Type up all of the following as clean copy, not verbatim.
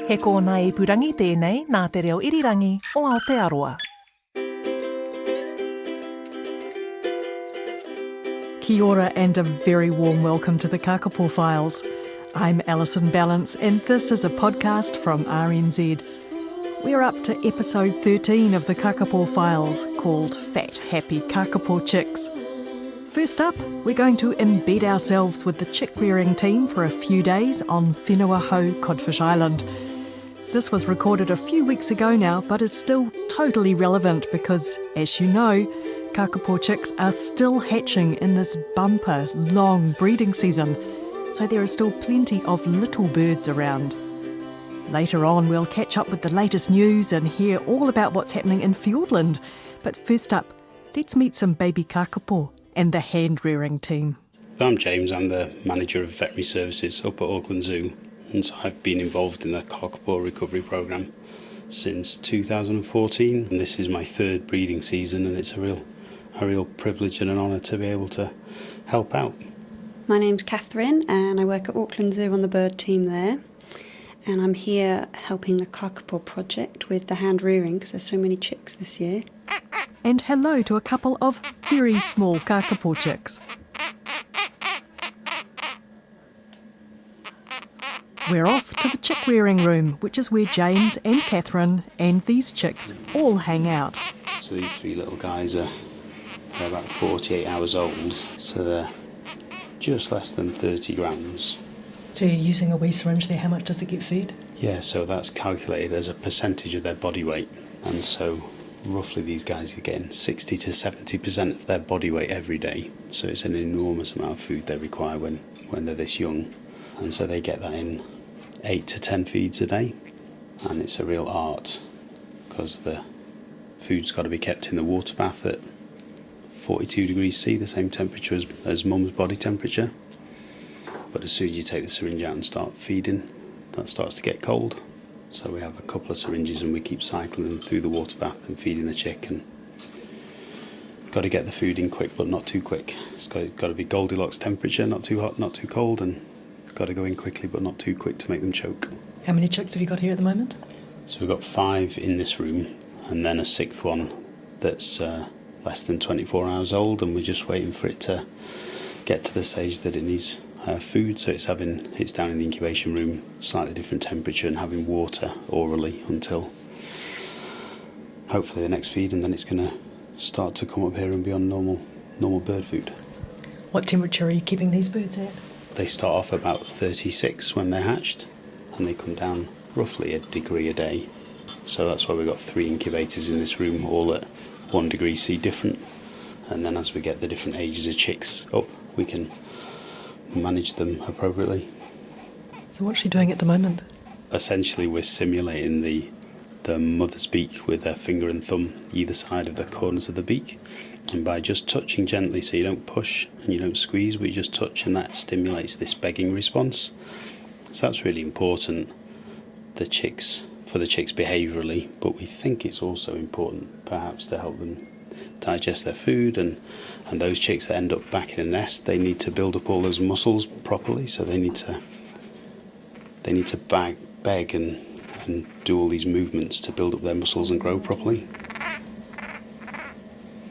He kōna e purangi tēnei nā te reo irirangi o Aotearoa. Kia ora and a very warm welcome to the Kākāpō Files. I'm Alison Balance and this is a podcast from RNZ. We're up to episode 13 of the Kākāpō Files called Fat Happy Kākāpō Chicks. First up, we're going to embed ourselves with the chick rearing team for a few days on Whenua Hou, Codfish Island. This was recorded a few weeks ago now, but is still totally relevant because, as you know, Kākāpō chicks are still hatching in this bumper, long breeding season, so there are still plenty of little birds around. Later on, we'll catch up with the latest news and hear all about what's happening in Fiordland. But first up, let's meet some baby Kākāpō and the hand-rearing team. I'm James, I'm the manager of veterinary services up at Auckland Zoo, and so I've been involved in the Kākāpō recovery programme since 2014, and this is my third breeding season, and it's a real privilege and an honour to be able to help out. My name's Catherine and I work at Auckland Zoo on the bird team there, and I'm here helping the Kākāpō project with the hand rearing because there's so many chicks this year. And hello to a couple of very small Kākāpō chicks. We're off to the chick rearing room, which is where James and Catherine and these chicks all hang out. So these three little guys they're about 48 hours old, so they're just less than 30 grams. So you're using a wee syringe there, how much does it get fed? Yeah, so that's calculated as a percentage of their body weight, and so roughly these guys are getting 60 to 70% of their body weight every day, so it's an enormous amount of food they require when they're this young, and so they get that in 8 to 10 feeds a day, and it's a real art because the food's got to be kept in the water bath at 42 degrees C, the same temperature as mum's body temperature. But as soon as you take the syringe out and start feeding, that starts to get cold. So we have a couple of syringes and we keep cycling them through the water bath and feeding the chick. And got to get the food in quick, but not too quick. It's got to be Goldilocks temperature, not too hot, not too cold, and got to go in quickly, but not too quick to make them choke. How many chicks have you got here at the moment? So we've got 5 in this room, and then a 6th one that's less than 24 hours old, and we're just waiting for it to get to the stage that it needs food, so it's down in the incubation room, slightly different temperature, and having water orally until hopefully the next feed, and then it's going to start to come up here and be on normal bird food. What temperature are you keeping these birds at? They start off about 36 when they're hatched, and they come down roughly a degree a day. So that's why we've got 3 incubators in this room, all at 1 degree C different, and then as we get the different ages of chicks up, we can manage them appropriately. So what's she doing at the moment? Essentially we're simulating the mother's beak with their finger and thumb either side of the corners of the beak, and by just touching gently, so you don't push and you don't squeeze, but you just touch, and that stimulates this begging response. So that's really important for the chicks behaviourally, but we think it's also important perhaps to help them digest their food, and those chicks that end up back in a nest, they need to build up all those muscles properly, so they need to beg and do all these movements to build up their muscles and grow properly.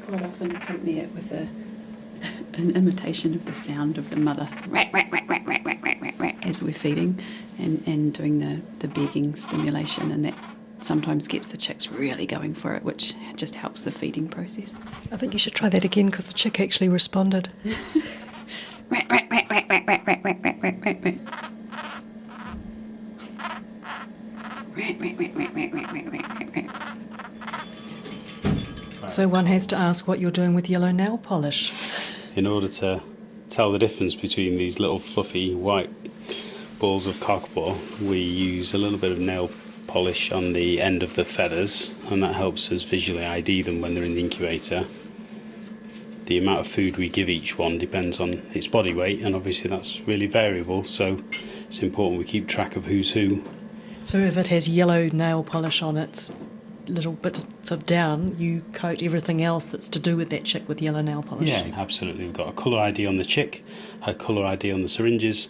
Quite often accompany it with an imitation of the sound of the mother as we're feeding and doing the begging stimulation, and that sometimes gets the chicks really going for it, which just helps the feeding process. I think you should try that again because the chick actually responded. So one has to ask what you're doing with yellow nail polish. In order to tell the difference between these little fluffy white balls of Kākāpō, we use a little bit of nail polish on the end of the feathers, and that helps us visually ID them when they're in the incubator. The amount of food we give each one depends on its body weight, and obviously that's really variable, so it's important we keep track of who's who. So if it has yellow nail polish on its little bits of down, you coat everything else that's to do with that chick with yellow nail polish. Yeah, absolutely. We've got a colour ID on the chick, a colour ID on the syringes,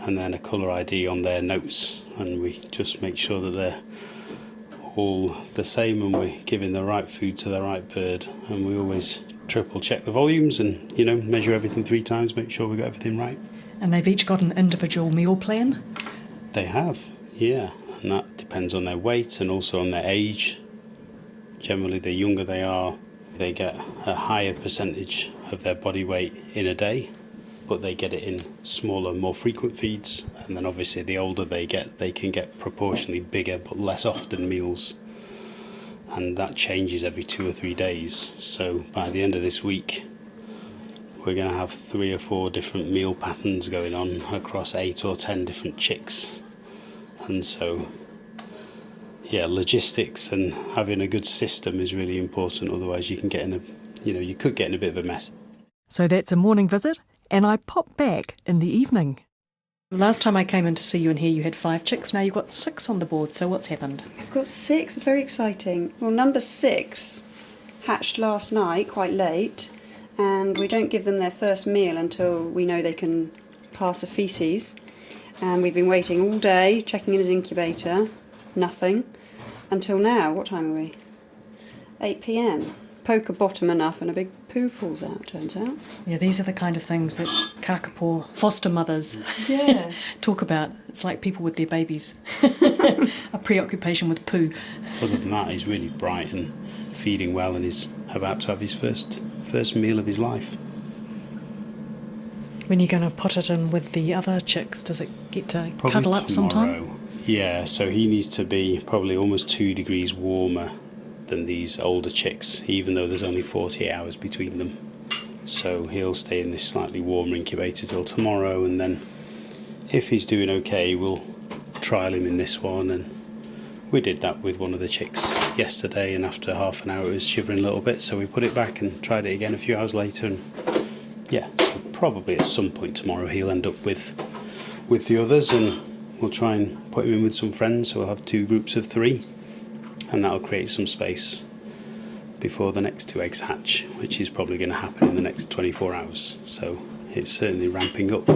and then a colour ID on their notes. And we just make sure that they're all the same and we're giving the right food to the right bird. And we always triple check the volumes and, measure everything 3 times, make sure we got everything right. And they've each got an individual meal plan? They have, yeah. And that depends on their weight and also on their age. Generally, the younger they are, they get a higher percentage of their body weight in a day, but they get it in smaller, more frequent feeds. And then obviously the older they get, they can get proportionally bigger but less often meals. And that changes every 2 or 3 days. So by the end of this week, we're going to have 3 or 4 different meal patterns going on across 8 or 10 different chicks. And so, yeah, logistics and having a good system is really important. Otherwise you can get in you could get in a bit of a mess. So that's a morning visit, and I pop back in the evening. Last time I came in to see you in here, you had 5 chicks. Now you've got 6 on the board. So what's happened? We've got 6, very exciting. Well, number 6 hatched last night, quite late, and we don't give them their first meal until we know they can pass a faeces. And we've been waiting all day, checking in his incubator, nothing, until now. What time are we? 8 p.m. Poke a bottom enough and a big poo falls out, turns out. Yeah, these are the kind of things that Kākāpō foster mothers talk about. It's like people with their babies. A preoccupation with poo. Other than that, he's really bright and feeding well and is about to have his first meal of his life. When you're going to put it in with the other chicks, does it get to Probably cuddle up sometime? tomorrow. Yeah, so he needs to be probably almost 2 degrees warmer than these older chicks, even though there's only 48 hours between them. So he'll stay in this slightly warmer incubator till tomorrow, and then if he's doing okay, we'll trial him in this one. And we did that with one of the chicks yesterday, and after half an hour it was shivering a little bit, so we put it back and tried it again a few hours later. And yeah, so probably at some point tomorrow he'll end up with the others, and we'll try and put him in with some friends, so we'll have 2 groups of 3, and that'll create some space before the next 2 eggs hatch, which is probably going to happen in the next 24 hours. So it's certainly ramping up.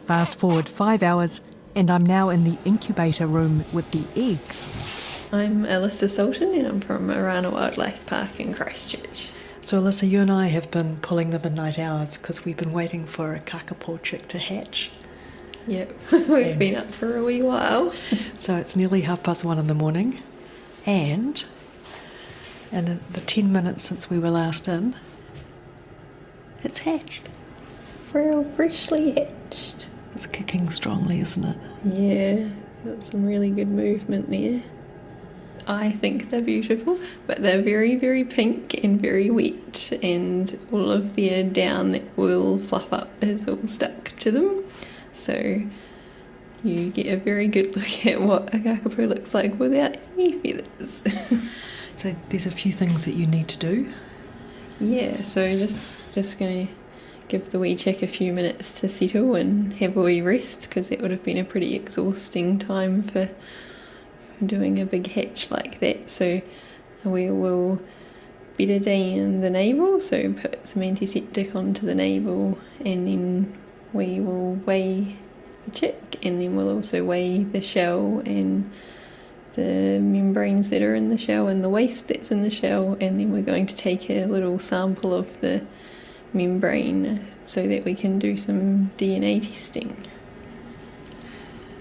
Fast forward 5 hours, and I'm now in the incubator room with the eggs. I'm Alyssa Sultan and I'm from Arana Wildlife Park in Christchurch. So Alyssa, you and I have been pulling the midnight hours because we've been waiting for a Kākāpō chick to hatch. Yep, we've been up for a wee while. So it's nearly 1:30 in the morning, and in the 10 minutes since we were last in, it's hatched. We're all freshly hatched. It's kicking strongly, isn't it? Yeah, got some really good movement there. I think they're beautiful, but they're very, very pink and very wet, and all of their down that will fluff up is all stuck to them. So you get a very good look at what a Kākāpō looks like without any feathers. So there's a few things that you need to do. Yeah, so just going to give the wee chick a few minutes to settle and have a wee rest, because it would have been a pretty exhausting time for doing a big hatch like that. So we will betadine the navel, so put some antiseptic onto the navel, and then we will weigh the chick, and then we'll also weigh the shell and the membranes that are in the shell and the waste that's in the shell, and then we're going to take a little sample of the membrane so that we can do some DNA testing.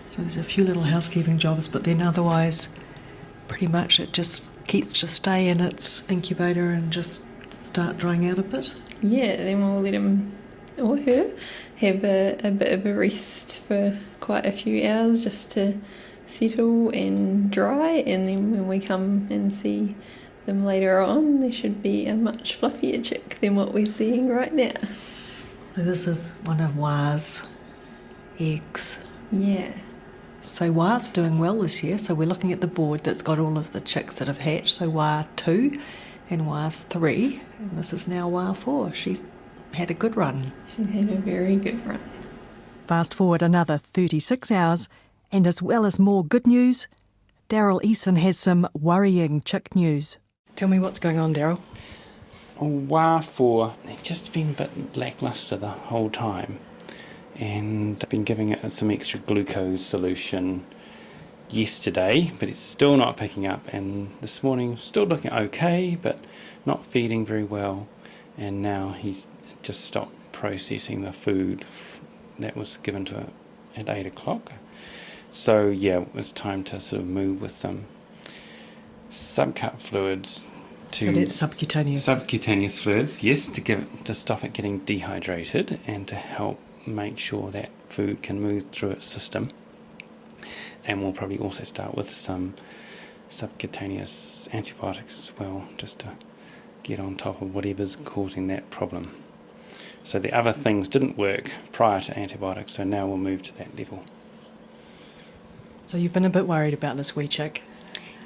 So there's a few little housekeeping jobs, but then otherwise pretty much it just keeps to stay in its incubator and just start drying out a bit. Yeah, then we'll let him or her have a bit of a rest for quite a few hours just to settle and dry, and then when we come and see them later on, there should be a much fluffier chick than what we're seeing right now. This is one of Wa's eggs. Yeah. So Wa's doing well this year, so we're looking at the board that's got all of the chicks that have hatched. So Wa 2 and Wa 3, and this is now Wa 4. She's had a good run. She had a very good run. Fast forward another 36 hours, and as well as more good news, Daryl Eason has some worrying chick news. Tell me what's going on, Daryl. Wa 4, it's just been a bit lacklustre the whole time. And I've been giving it some extra glucose solution yesterday, but it's still not picking up. And this morning, still looking okay, but not feeding very well. And now he's just stopped processing the food that was given to it at 8 o'clock. So yeah, it's time to sort of move with some subcut fluids. So that's subcutaneous. Subcutaneous fluids, yes, to stop it getting dehydrated and to help make sure that food can move through its system. And we'll probably also start with some subcutaneous antibiotics as well, just to get on top of whatever's causing that problem. So the other things didn't work prior to antibiotics, so now we'll move to that level. So you've been a bit worried about this wee chick.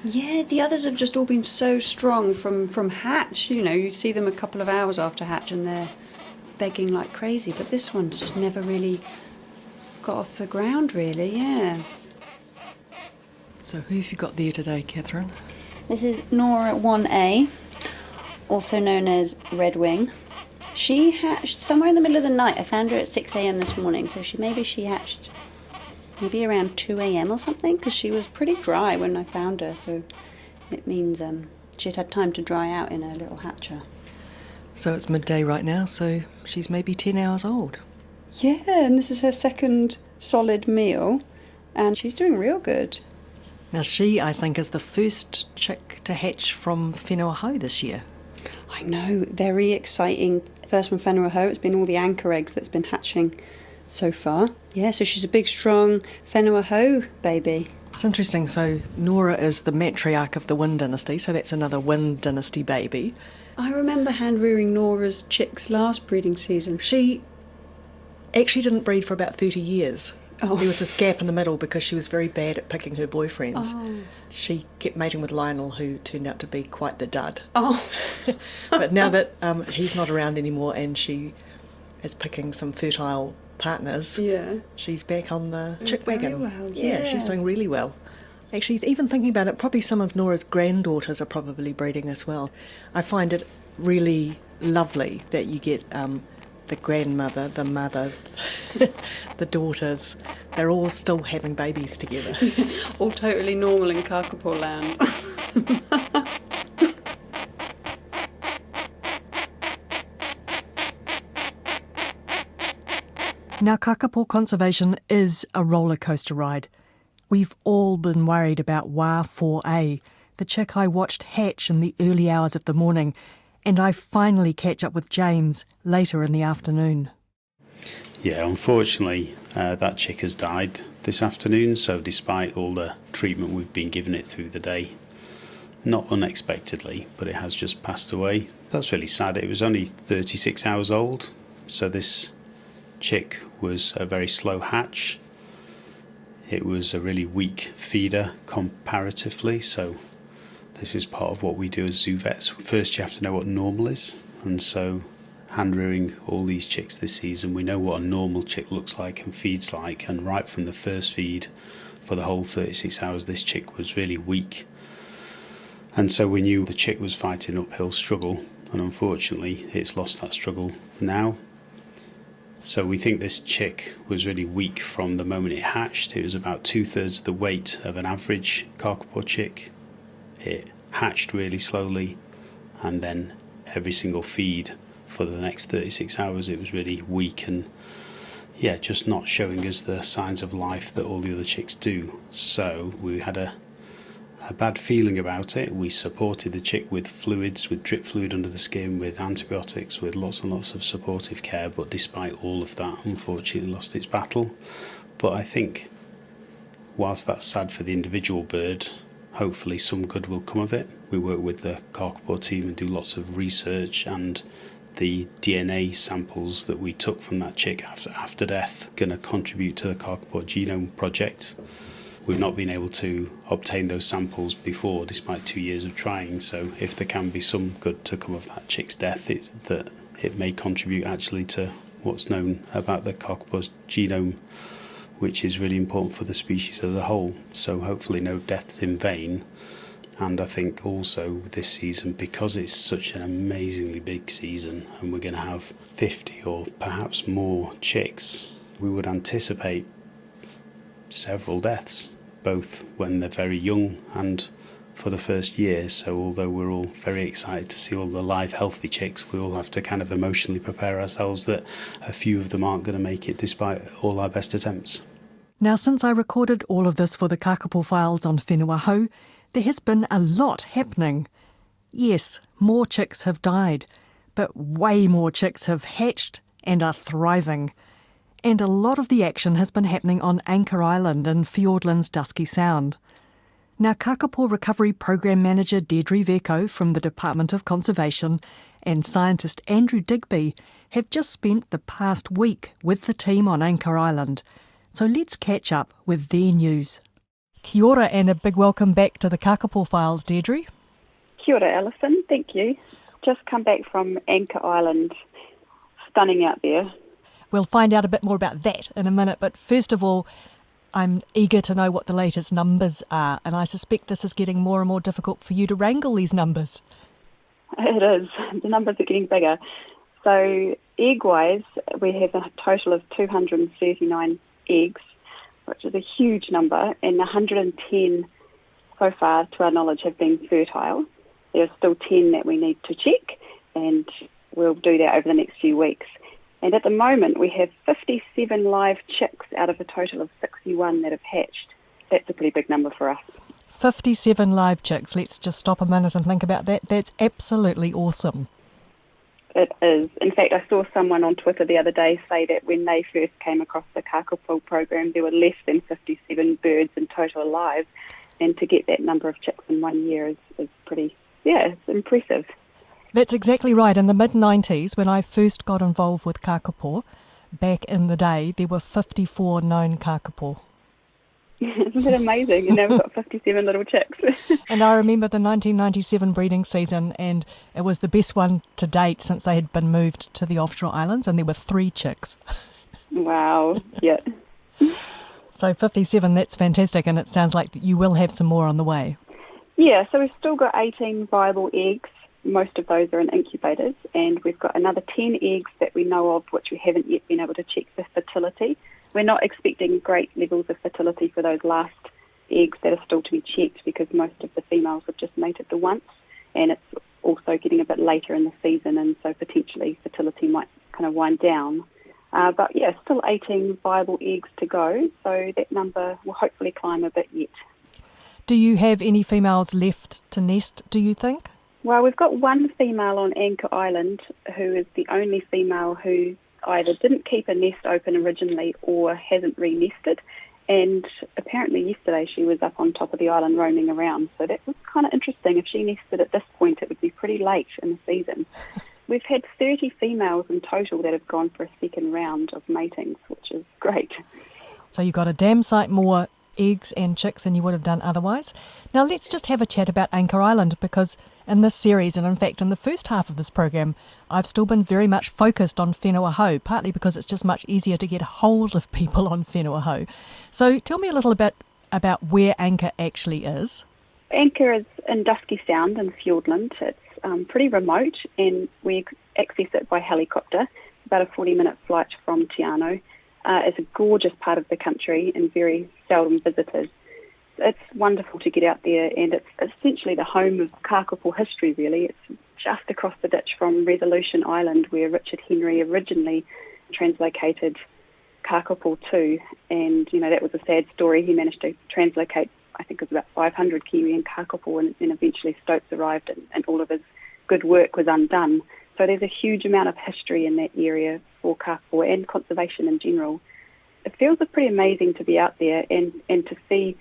Yeah, the others have just all been so strong from hatch. You know, you see them a couple of hours after hatch and they're begging like crazy, but this one's just never really got off the ground, really, yeah. So who have you got there today, Catherine? This is Nora 1A, also known as Red Wing. She hatched somewhere in the middle of the night. I found her at 6 a.m. this morning, so she hatched maybe around 2 a.m. or something, because she was pretty dry when I found her, so it means she'd had time to dry out in her little hatcher. So it's midday right now, so she's maybe 10 hours old. Yeah, and this is her second solid meal, and she's doing real good. Now she, I think, is the first chick to hatch from whenua hau this year. I know, very exciting. First from whenua hau, it's been all the anchor eggs that's been hatching so far. Yeah, so she's a big, strong whenua hau baby. It's interesting, so Nora is the matriarch of the Win dynasty, so that's another Win dynasty baby. I remember hand-rearing Nora's chicks last breeding season. She actually didn't breed for about 30 years. Oh. There was this gap in the middle because she was very bad at picking her boyfriends. Oh. She kept mating with Lionel, who turned out to be quite the dud. Oh. But now that he's not around anymore and she is picking some fertile partners, Yeah. she's back on the chick Very wagon. well, Yeah, she's doing really well. Actually, even thinking about it, probably some of Nora's granddaughters are probably breeding as well. I find it really lovely that you get the grandmother, the mother, the daughters. They're all still having babies together. All totally normal in Kākāpō land. Now, Kākāpō conservation is a roller coaster ride. We've all been worried about Wa 4A, the chick I watched hatch in the early hours of the morning, and I finally catch up with James later in the afternoon. Yeah, unfortunately, that chick has died this afternoon, so despite all the treatment we've been giving it through the day, not unexpectedly, but it has just passed away. That's really sad. It was only 36 hours old, so this chick was a very slow hatch. It was a really weak feeder comparatively, so this is part of what we do as zoo vets. First you have to know what normal is, and so hand rearing all these chicks this season, we know what a normal chick looks like and feeds like, and right from the first feed for the whole 36 hours this chick was really weak, and so we knew the chick was fighting uphill struggle, and unfortunately it's lost that struggle now. So we think this chick was really weak from the moment it hatched. It was about 2/3 the weight of an average Kākāpō chick. It hatched really slowly, and then every single feed for the next 36 hours it was really weak and yeah, just not showing us the signs of life that all the other chicks do. So we had a bad feeling about it. We supported the chick with fluids, with drip fluid under the skin, with antibiotics, with lots and lots of supportive care, but despite all of that, unfortunately lost its battle. But I think whilst that's sad for the individual bird, hopefully some good will come of it. We work with the Kākāpō team and do lots of research, and the DNA samples that we took from that chick after death going to contribute to the Kākāpō Genome Project. We've not been able to obtain those samples before, despite 2 years of trying. So if there can be some good to come of that chick's death, it's that it may contribute actually to what's known about the Kākāpō's genome, which is really important for the species as a whole. So hopefully no deaths in vain. And I think also this season, because it's such an amazingly big season and we're going to have 50 or perhaps more chicks, we would anticipate several deaths, both when they're very young and for the first year. So although we're all very excited to see all the live healthy chicks, we all have to kind of emotionally prepare ourselves that a few of them aren't going to make it despite all our best attempts. Now, since I recorded all of this for the Kākāpō Files on Whenua Hou, there has been a lot happening. Yes, more chicks have died, but way more chicks have hatched and are thriving. And a lot of the action has been happening on Anchor Island in Fiordland's Dusky Sound. Now, Kākāpō Recovery Program Manager Deirdre Vercoe from the Department of Conservation and scientist Andrew Digby have just spent the past week with the team on Anchor Island. So let's catch up with their news. Kia ora and a big welcome back to the Kākāpō Files, Deirdre. Kia ora, Alison. Thank you. Just come back from Anchor Island. Stunning out there. We'll find out a bit more about that in a minute, but first of all, I'm eager to know what the latest numbers are, and I suspect this is getting more and more difficult for you to wrangle these numbers. It is. The numbers are getting bigger. So egg-wise, we have a total of 239 eggs, which is a huge number, and 110 so far, to our knowledge, have been fertile. There are still 10 that we need to check, and we'll do that over the next few weeks. And at the moment, we have 57 live chicks out of a total of 61 that have hatched. That's a pretty big number for us. 57 live chicks. Let's just stop a minute and think about that. That's absolutely awesome. It is. In fact, I saw someone on Twitter the other day say that when they first came across the Kākāpō program, there were less than 57 birds in total alive. And to get that number of chicks in 1 year is pretty, it's impressive. That's exactly right. In the mid-90s, when I first got involved with Kākāpō, back in the day, there were 54 known Kākāpō. Isn't it amazing? And now we've got 57 little chicks. And I remember the 1997 breeding season, and it was the best one to date since they had been moved to the offshore islands, and there were 3 chicks. Wow, yeah. So 57, that's fantastic, and it sounds like you will have some more on the way. Yeah, so we've still got 18 viable eggs. Most of those are in incubators, and we've got another 10 eggs that we know of which we haven't yet been able to check for fertility. We're not expecting great levels of fertility for those last eggs that are still to be checked because most of the females have just mated the once, and it's also getting a bit later in the season, and so potentially fertility might kind of wind down. But yeah, still 18 viable eggs to go, so that number will hopefully climb a bit yet. Do you have any females left to nest, do you think? Well, we've got one female on Anchor Island who is the only female who either didn't keep a nest open originally or hasn't re-nested. And apparently yesterday she was up on top of the island roaming around. So that was kind of interesting. If she nested at this point, it would be pretty late in the season. We've had 30 females in total that have gone for a second round of matings, which is great. So you got a damn sight more eggs and chicks than you would have done otherwise. Now let's just have a chat about Anchor Island, because in this series, and in fact in the first half of this program, I've still been very much focused on Whenua Hou, partly because it's just much easier to get hold of people on Whenua Hou. So tell me a little bit about where Anchor actually is. Anchor is in Dusky Sound in Fiordland. It's pretty remote, and we access it by helicopter, about a 40-minute flight from Te Anau. It's a gorgeous part of the country and very seldom visited. It's wonderful to get out there, and it's essentially the home of Kākāpō history, really. It's just across the ditch from Resolution Island, where Richard Henry originally translocated Kākāpō to, and, that was a sad story. He managed to translocate, I think it was about 500 Kiwi in Kākāpō, and then eventually Stokes arrived, and all of his good work was undone. So there's a huge amount of history in that area for Kākāpō and conservation in general. It feels pretty amazing to be out there and to see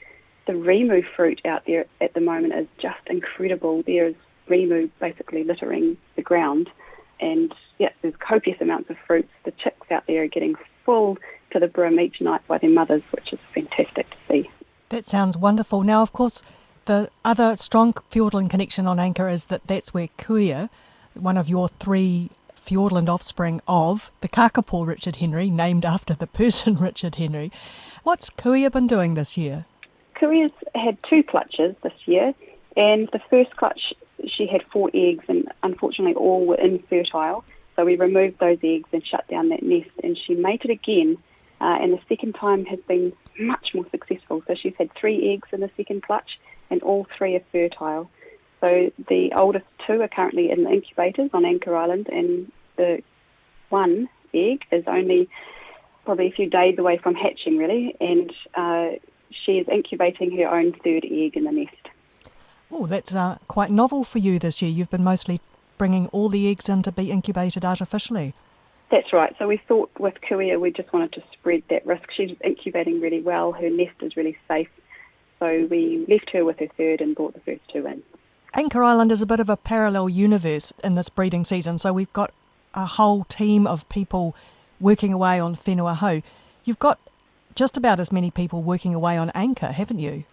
the rimu fruit out there at the moment is just incredible. There's rimu basically littering the ground. and there's copious amounts of fruits. The chicks out there are getting full to the brim each night by their mothers, which is fantastic to see. That sounds wonderful. Now, of course, the other strong Fiordland connection on Anchor is that's where Kuia, one of your 3 Fiordland offspring of the Kākāpō Richard Henry, named after the person Richard Henry. What's Kuia been doing this year? Kuia's had 2 clutches this year, and the first clutch she had 4 eggs, and unfortunately all were infertile. So we removed those eggs and shut down that nest, and she mated again, and the second time has been much more successful. So she's had 3 eggs in the second clutch, and all 3 are fertile. So the oldest 2 are currently in the incubators on Anchor Island, and the 1 egg is only probably a few days away from hatching, really, and she is incubating her own 3rd egg in the nest. Oh, that's quite novel for you this year. You've been mostly bringing all the eggs in to be incubated artificially. That's right. So we thought with Kuia we just wanted to spread that risk. She's incubating really well. Her nest is really safe. So we left her with her 3rd and brought the first 2 in. Anchor Island is a bit of a parallel universe in this breeding season. So we've got a whole team of people working away on whenua hau. You've got just about as many people working away on Anchor, haven't you?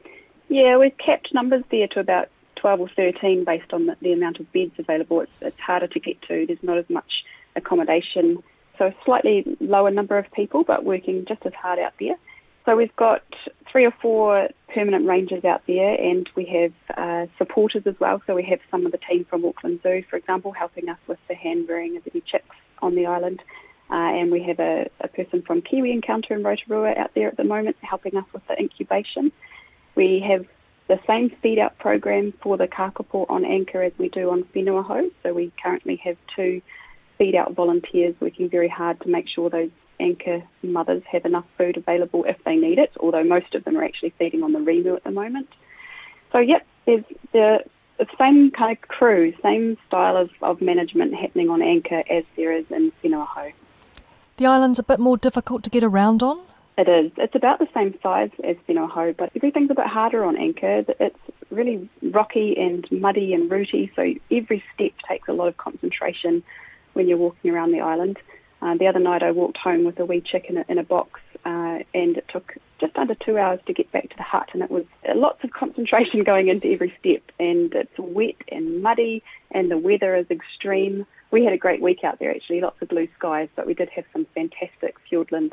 Yeah, we've capped numbers there to about 12 or 13 based on the amount of beds available. It's harder to get to. There's not as much accommodation. So a slightly lower number of people, but working just as hard out there. So we've got 3 or 4 permanent rangers out there, and we have supporters as well. So we have some of the team from Auckland Zoo, for example, helping us with the hand rearing of the chicks on the island. And we have a person from Kiwi Encounter in Rotorua out there at the moment helping us with the incubation. We have the same feed-out program for the Kākāpō on Anchor as we do on whenua hau. So we currently have 2 feed-out volunteers working very hard to make sure those Anchor mothers have enough food available if they need it, although most of them are actually feeding on the rimu at the moment. So, there's the same kind of crew, same style of management happening on Anchor as there is in whenua hau. The island's a bit more difficult to get around on? It is. It's about the same size as whenua hau, but everything's a bit harder on Anchor. It's really rocky and muddy and rooty, so every step takes a lot of concentration when you're walking around the island. The other night I walked home with a wee chick in a box, and it took just under 2 hours to get back to the hut, and it was lots of concentration going into every step, and it's wet and muddy, and the weather is extreme. We had a great week out there, actually, lots of blue skies, but we did have some fantastic Fiordland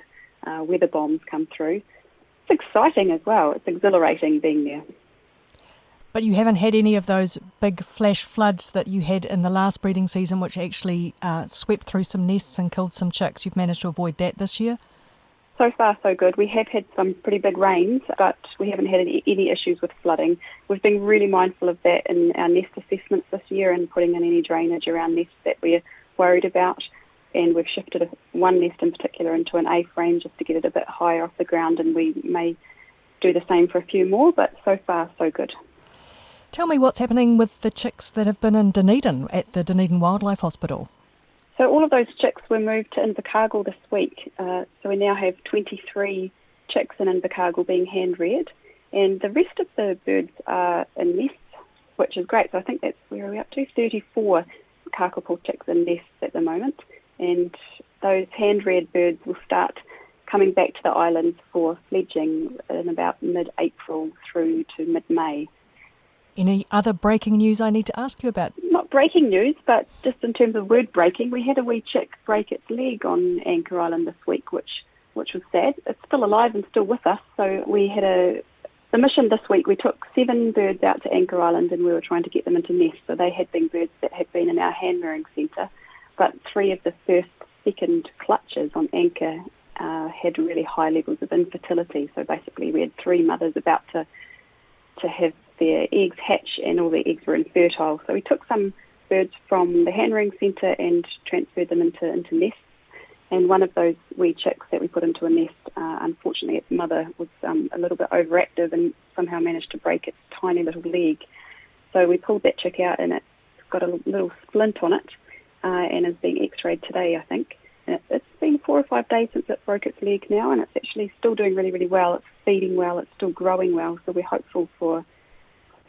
weather bombs come through. It's exciting as well. It's exhilarating being there. But you haven't had any of those big flash floods that you had in the last breeding season, which actually swept through some nests and killed some chicks. You've managed to avoid that this year? So far, so good. We have had some pretty big rains, but we haven't had any issues with flooding. We've been really mindful of that in our nest assessments this year and putting in any drainage around nests that we're worried about. And we've shifted one nest in particular into an A-frame just to get it a bit higher off the ground, and we may do the same for a few more, but so far, so good. Tell me what's happening with the chicks that have been in Dunedin at the Dunedin Wildlife Hospital. So all of those chicks were moved to Invercargill this week. So we now have 23 chicks in Invercargill being hand-reared, and the rest of the birds are in nests, which is great. So I think that's where are we up to? 34 Kākāpō chicks in nests at the moment, and those hand-reared birds will start coming back to the islands for fledging in about mid-April through to mid-May. Any other breaking news I need to ask you about? Not breaking news, but just in terms of word breaking, we had a wee chick break its leg on Anchor Island this week, which was sad. It's still alive and still with us. So we had the mission this week. We took 7 birds out to Anchor Island, and we were trying to get them into nests. So they had been birds that had been in our hand-rearing centre, but 3 of the second clutches on Anchor had really high levels of infertility. So basically we had 3 mothers about to have their eggs hatch, and all their eggs were infertile. So we took some birds from the hand-rearing centre and transferred them into nests. And one of those wee chicks that we put into a nest, unfortunately its mother was a little bit overactive and somehow managed to break its tiny little leg. So we pulled that chick out, and it's got a little splint on it and is being x-rayed today, I think. And it's been 4 or 5 days since it broke its leg now, and it's actually still doing really, really well. It's feeding well, it's still growing well, so we're hopeful for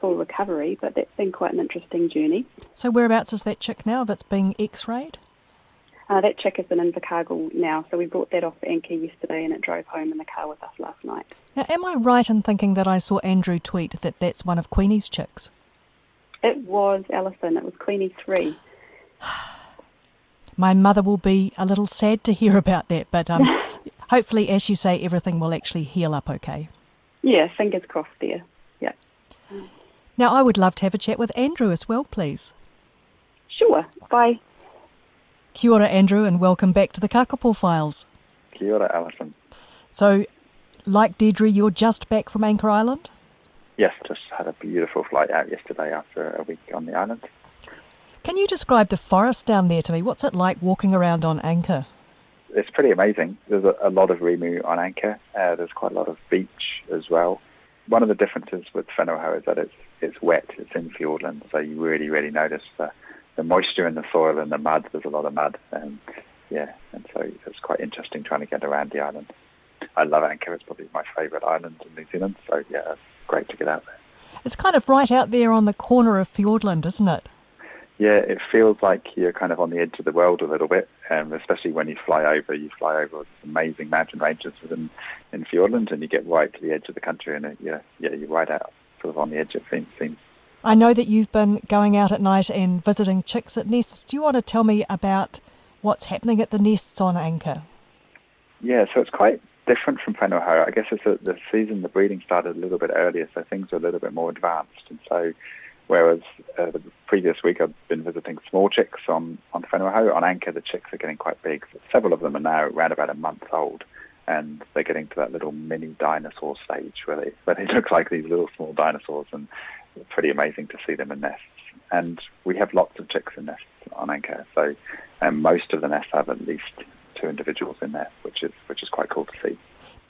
full recovery, but that's been quite an interesting journey. So whereabouts is that chick now that's being x-rayed? That chick has been in Invercargill now, so we brought that off the anchor yesterday and it drove home in the car with us last night. Now, am I right in thinking that I saw Andrew tweet that that's one of Queenie's chicks? It was, Alison, it was Queenie 3. My mother will be a little sad to hear about that, but hopefully, as you say, everything will actually heal up okay. Yeah, fingers crossed there. Yeah. Now, I would love to have a chat with Andrew as well, please. Sure, bye. Kia ora, Andrew, and welcome back to the Kākāpō Files. Kia ora, Alison. So, like Deirdre, you're just back from Anchor Island? Yes, just had a beautiful flight out yesterday after a week on the island. Can you describe the forest down there to me? What's it like walking around on Anchor? It's pretty amazing. There's a lot of rimu on Anchor. There's quite a lot of beach as well. One of the differences with Whenua is that it's wet. It's in Fiordland, so you really, really notice the moisture in the soil and the mud. There's a lot of mud, and so it's quite interesting trying to get around the island. I love Anchor. It's probably my favourite island in New Zealand, so yeah, it's great to get out there. It's kind of right out there on the corner of Fiordland, isn't it? Yeah, it feels like you're kind of on the edge of the world a little bit, especially when you fly over these amazing mountain ranges in Fiordland, and you get right to the edge of the country, and you're right out sort of on the edge, it seems. I know that you've been going out at night and visiting chicks at nests. Do you want to tell me about what's happening at the nests on Anchor? Yeah, so it's quite different from Whenua. I guess it's the season, the breeding started a little bit earlier, so things are a little bit more advanced, and so whereas the previous week I've been visiting small chicks on Whenua, on Anchor the chicks are getting quite big. So several of them are now around about a month old, and they're getting to that little mini dinosaur stage where they look like these little small dinosaurs, and it's pretty amazing to see them in nests. And we have lots of chicks in nests on Anchor, so most of the nests have at least 2 individuals in there, which is quite cool to see.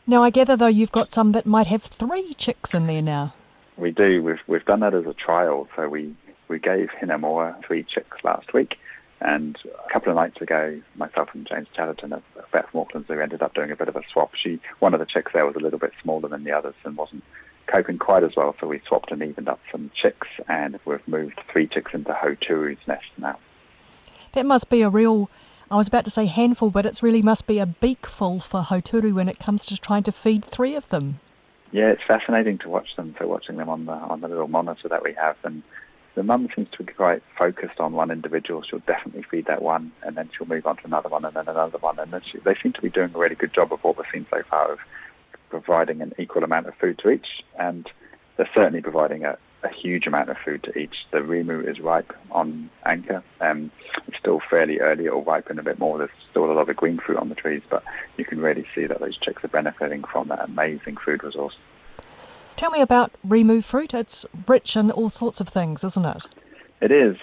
Now, I gather, though, you've got some that might have 3 chicks in there now. We do. We've done that as a trial. So we gave Hinamoa 3 chicks last week, and a couple of nights ago, myself and James Chatterton back from Auckland, we ended up doing a bit of a swap. One of the chicks there was a little bit smaller than the others and wasn't coping quite as well, so we swapped and evened up some chicks, and we've moved 3 chicks into Hoturu's nest now. That must be a real, I was about to say handful, but it really must be a beakful for Hoturu when it comes to trying to feed 3 of them. Yeah, it's fascinating to watch them. So watching them on the little monitor that we have, and the mum seems to be quite focused on one individual. She'll definitely feed that one, and then she'll move on to another one, and then another one. And then they seem to be doing a really good job of what we've seen so far of providing an equal amount of food to each, and they're certainly providing a huge amount of food to each. The rimu is ripe on Anchor. It's still fairly early. It'll ripen a bit more. There's still a lot of green fruit on the trees, but you can really see that those chicks are benefiting from that amazing food resource. Tell me about rimu fruit. It's rich in all sorts of things, isn't it? It is.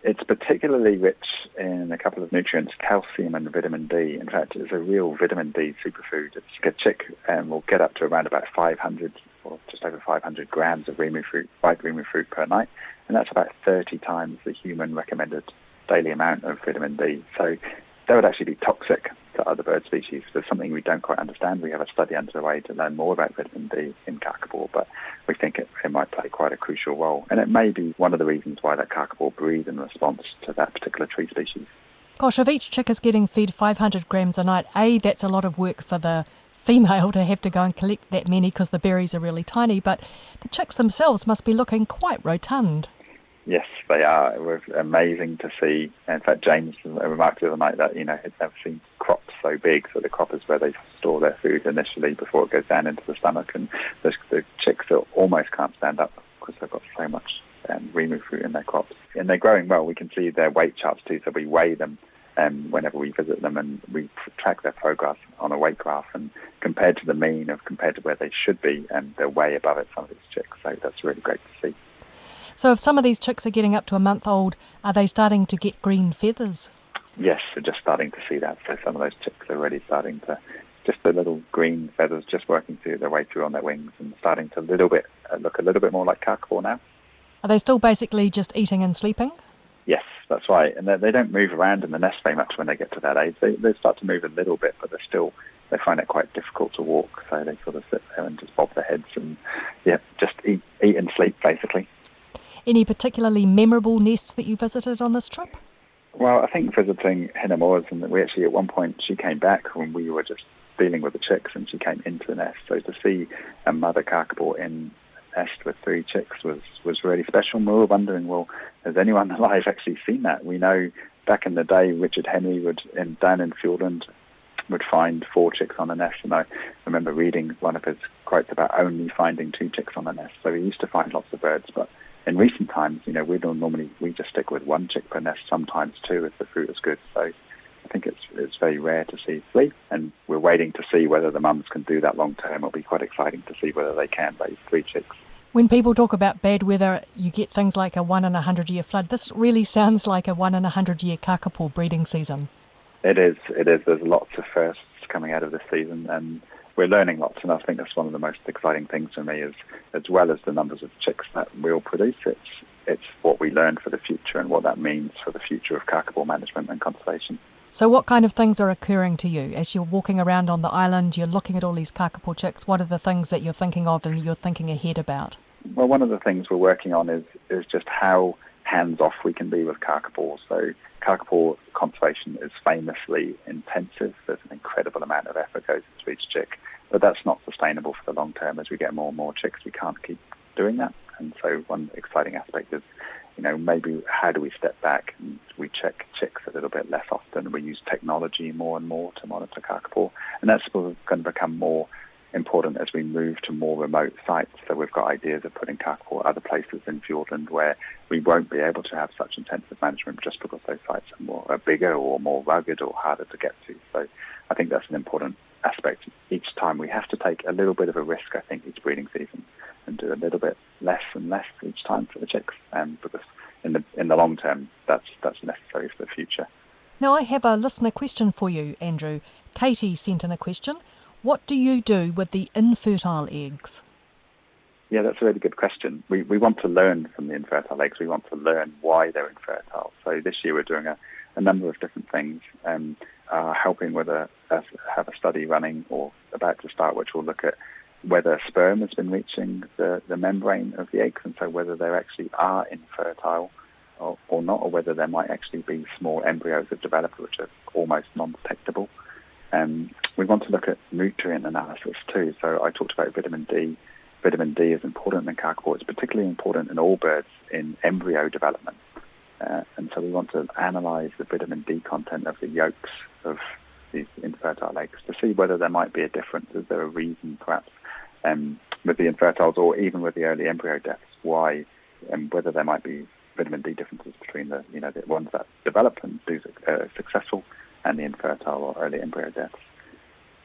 It's particularly rich in a couple of nutrients, calcium and vitamin D. In fact, it's a real vitamin D superfood. A chick will get up to around about 500 or just over 500 grams of rimu fruit, white rimu fruit per night, and that's about 30 times the human recommended daily amount of vitamin D. So that would actually be toxic to other bird species. There's something we don't quite understand. We have a study underway to learn more about vitamin D in Kākāpō, but we think it might play quite a crucial role. And it may be one of the reasons why that Kākāpō breed in response to that particular tree species. Gosh, if each chick is getting fed 500 grams a night, that's a lot of work for the female to have to go and collect that many because the berries are really tiny, but the chicks themselves must be looking quite rotund. Yes, they are. It was amazing to see. In fact, James remarked the other night that, he'd never seen crops so big. So the crop is where they store their food initially before it goes down into the stomach. And the chicks almost can't stand up because they've got so much rimu fruit in their crops. And they're growing well. We can see their weight charts too. So we weigh them whenever we visit them, and we track their progress on a weight graph. And compared to the mean compared to where they should be, they're way above it, some of these chicks. So that's really great to see. So if some of these chicks are getting up to a month old, are they starting to get green feathers? Yes, we're just starting to see that. So some of those chicks are already starting to, just the little green feathers just working through their way through on their wings and starting to look a little bit more like Kākāpō now. Are they still basically just eating and sleeping? Yes, that's right. And they don't move around in the nest very much when they get to that age. They start to move a little bit, but they find it quite difficult to walk. So they sort of sit there and just bob their heads and, just eat and sleep, basically. Any particularly memorable nests that you visited on this trip? Well, I think visiting Hinamura's, and we actually at one point she came back when we were just dealing with the chicks, and she came into the nest. So to see a mother Kākāpō in a nest with 3 chicks was really special. And we were wondering, well, has anyone alive actually seen that? We know back in the day, Richard Henry down in Fiordland would find 4 chicks on a nest, and I remember reading one of his quotes about only finding 2 chicks on a nest. So he used to find lots of birds, but in recent times, we just stick with 1 chick per nest, sometimes 2 if the fruit is good. So I think it's very rare to see 3, and we're waiting to see whether the mums can do that long term. It'll be quite exciting to see whether they can raise 3 chicks. When people talk about bad weather, you get things like a 1 in 100-year flood. This really sounds like a 1 in 100-year Kākāpō breeding season. It is. There's lots of firsts coming out of this season, and we're learning lots, and I think that's one of the most exciting things for me is, as well as the numbers of chicks that we'll produce, it's what we learn for the future and what that means for the future of Kākāpō management and conservation. So what kind of things are occurring to you? As you're walking around on the island, you're looking at all these Kākāpō chicks, what are the things that you're thinking of and you're thinking ahead about? Well, one of the things we're working on is just how hands-off we can be with Kākāpō. So Kākāpō conservation is famously intensive. There's an incredible amount of effort goes into each chick, but that's not sustainable for the long term. As we get more and more chicks, we can't keep doing that. And so one exciting aspect is, maybe how do we step back and we check chicks a little bit less often. We use technology more and more to monitor Kākāpō, and that's going to become more important as we move to more remote sites. So we've got ideas of putting Kākāpō at other places in Fiordland where we won't be able to have such intensive management just because those sites are bigger or more rugged or harder to get to. So I think that's an important aspect. Each time we have to take a little bit of a risk, I think, each breeding season, and do a little bit less and less each time for the chicks, because in the long term, that's necessary for the future. Now I have a listener question for you, Andrew. Katie sent in a question. What do you do with the infertile eggs? Yeah, that's a really good question. We want to learn from the infertile eggs. We want to learn why they're infertile. So this year we're doing a number of different things, helping with have a study running or about to start, which will look at whether sperm has been reaching the membrane of the eggs, and so whether they actually are infertile or not, or whether there might actually be small embryos that develop which are almost non-detectable. We want to look at nutrient analysis too. So I talked about vitamin D. Vitamin D is important in Kākāpō. It's particularly important in all birds in embryo development. And so we want to analyse the vitamin D content of the yolks of these infertile eggs to see whether there might be a difference. Is there a reason, perhaps, with the infertiles or even with the early embryo deaths, why, and whether there might be vitamin D differences between the ones that develop and do successful and the infertile or early embryo deaths.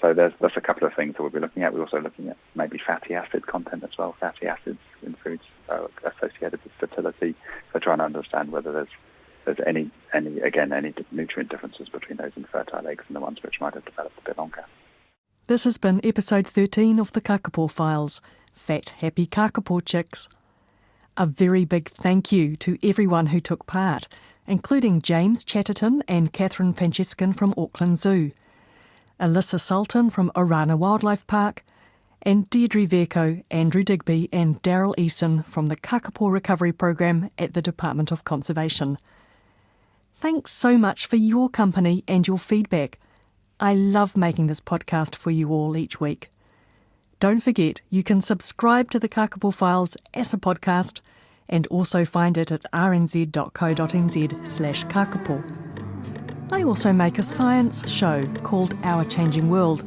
So there's a couple of things that we'll be looking at. We're also looking at maybe fatty acid content as well. Fatty acids in foods associated with fertility. So trying to understand whether there's any nutrient differences between those infertile eggs and the ones which might have developed a bit longer. This has been episode 13 of the Kākāpō Files, Fat Happy Kākāpō Chicks. A very big thank you to everyone who took part, including James Chatterton and Catherine Pancheskin from Auckland Zoo, Alyssa Sultan from Orana Wildlife Park, and Deirdre Verco, Andrew Digby and Daryl Eason from the Kākāpō Recovery Program at the Department of Conservation. Thanks so much for your company and your feedback. I love making this podcast for you all each week. Don't forget, you can subscribe to the Kākāpō Files as a podcast and also find it at rnz.co.nz/Kākāpō. I also make a science show called Our Changing World.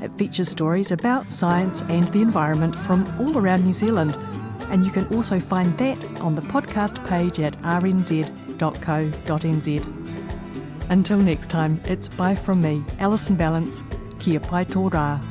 It features stories about science and the environment from all around New Zealand, and you can also find that on the podcast page at rnz.co.nz. Until next time, it's bye from me, Alison Balance. Kia pai tō rā.